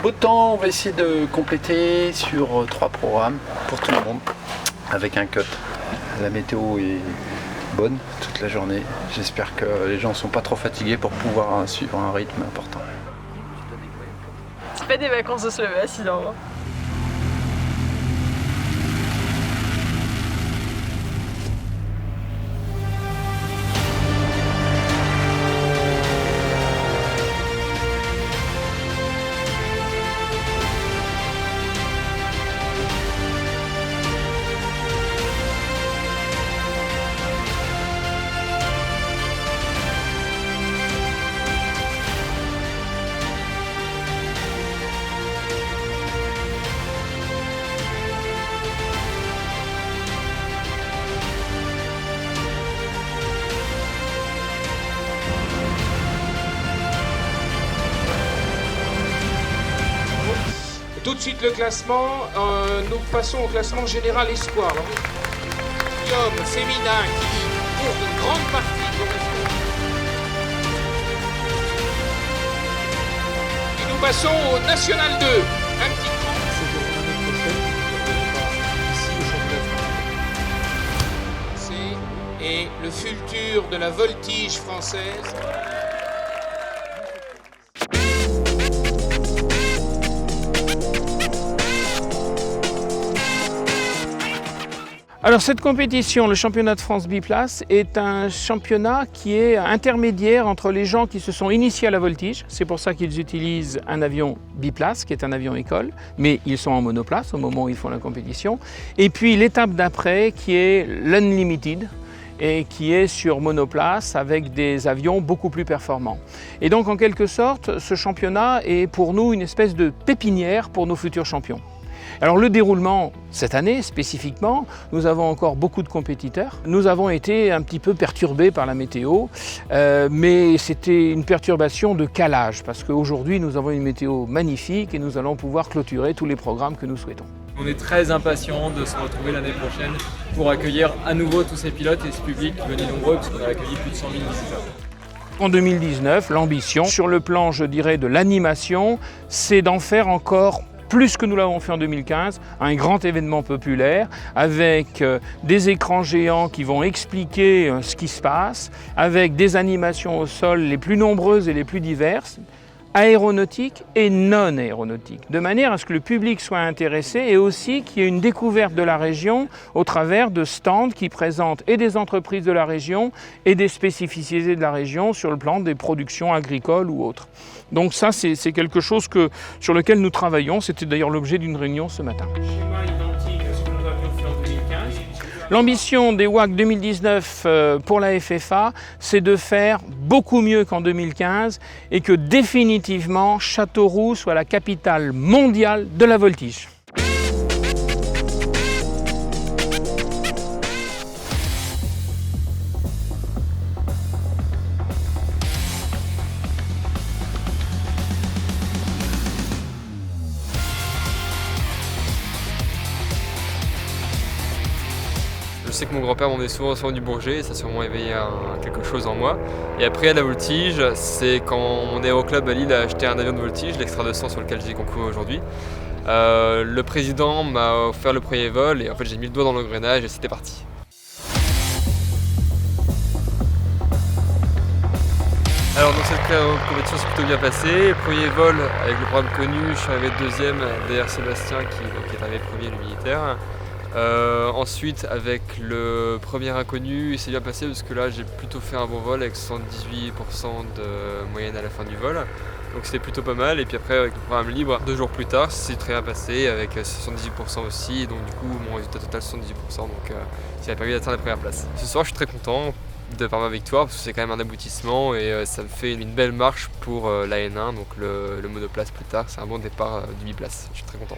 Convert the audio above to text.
Autant on va essayer de compléter sur 3 programmes pour tout le monde avec un cut. La météo est bonne toute la journée. J'espère que les gens ne sont pas trop fatigués pour pouvoir suivre un rythme important. C'est pas des vacances de se lever à 6 heures. Tout de suite le classement, nous passons au classement général espoir. L'homme féminin qui, pour une grande partie, correspond. Et nous passons au National 2. Un petit coup. Et le futur de la voltige française. Alors cette compétition, le championnat de France biplace, est un championnat qui est intermédiaire entre les gens qui se sont initiés à la voltige. C'est pour ça qu'ils utilisent un avion biplace, qui est un avion école, mais ils sont en monoplace au moment où ils font la compétition. Et puis l'étape d'après qui est l'Unlimited, et qui est sur monoplace avec des avions beaucoup plus performants. Et donc en quelque sorte, ce championnat est pour nous une espèce de pépinière pour nos futurs champions. Alors le déroulement, cette année spécifiquement, nous avons encore beaucoup de compétiteurs. Nous avons été un petit peu perturbés par la météo, mais c'était une perturbation de calage, parce qu'aujourd'hui nous avons une météo magnifique et nous allons pouvoir clôturer tous les programmes que nous souhaitons. On est très impatients de se retrouver l'année prochaine pour accueillir à nouveau tous ces pilotes et ce public venu nombreux, parce qu'on a accueilli plus de 100 000 visiteurs. En 2019, l'ambition, sur le plan, je dirais, de l'animation, c'est d'en faire encore plus que nous l'avons fait en 2015, un grand événement populaire avec des écrans géants qui vont expliquer ce qui se passe, avec des animations au sol les plus nombreuses et les plus diverses, aéronautiques et non aéronautiques, de manière à ce que le public soit intéressé et aussi qu'il y ait une découverte de la région au travers de stands qui présentent et des entreprises de la région et des spécificités de la région sur le plan des productions agricoles ou autres. Donc ça, c'est quelque chose sur lequel nous travaillons. C'était d'ailleurs l'objet d'une réunion ce matin. L'ambition des WAC 2019 pour la FFA, c'est de faire beaucoup mieux qu'en 2015 et que définitivement Châteauroux soit la capitale mondiale de la voltige. Je sais que mon grand-père m'emmenait souvent du Bourget, et ça a sûrement éveillé quelque chose en moi. Et après, la voltige, c'est quand mon aéroclub à Lille a acheté un avion de voltige, l'Extra 200 sur lequel j'ai concouru aujourd'hui. Le président m'a offert le premier vol et en fait j'ai mis le doigt dans l'engrenage et c'était parti. Alors dans cette compétition c'est plutôt bien passé. Premier vol avec le programme connu, je suis arrivé deuxième derrière Sébastien qui est arrivé premier, le militaire. Ensuite avec le premier inconnu, il s'est bien passé parce que là j'ai plutôt fait un bon vol avec 78% de moyenne à la fin du vol. Donc c'était plutôt pas mal. Et puis après avec le programme libre, 2 jours plus tard, c'est très bien passé avec 78% aussi. Et donc du coup mon résultat total 78%, donc ça m'a permis d'atteindre la première place. Ce soir je suis très content de par ma victoire parce que c'est quand même un aboutissement et ça me fait une belle marche pour la N1, donc le monoplace plus tard. C'est un bon départ du biplace, je suis très content.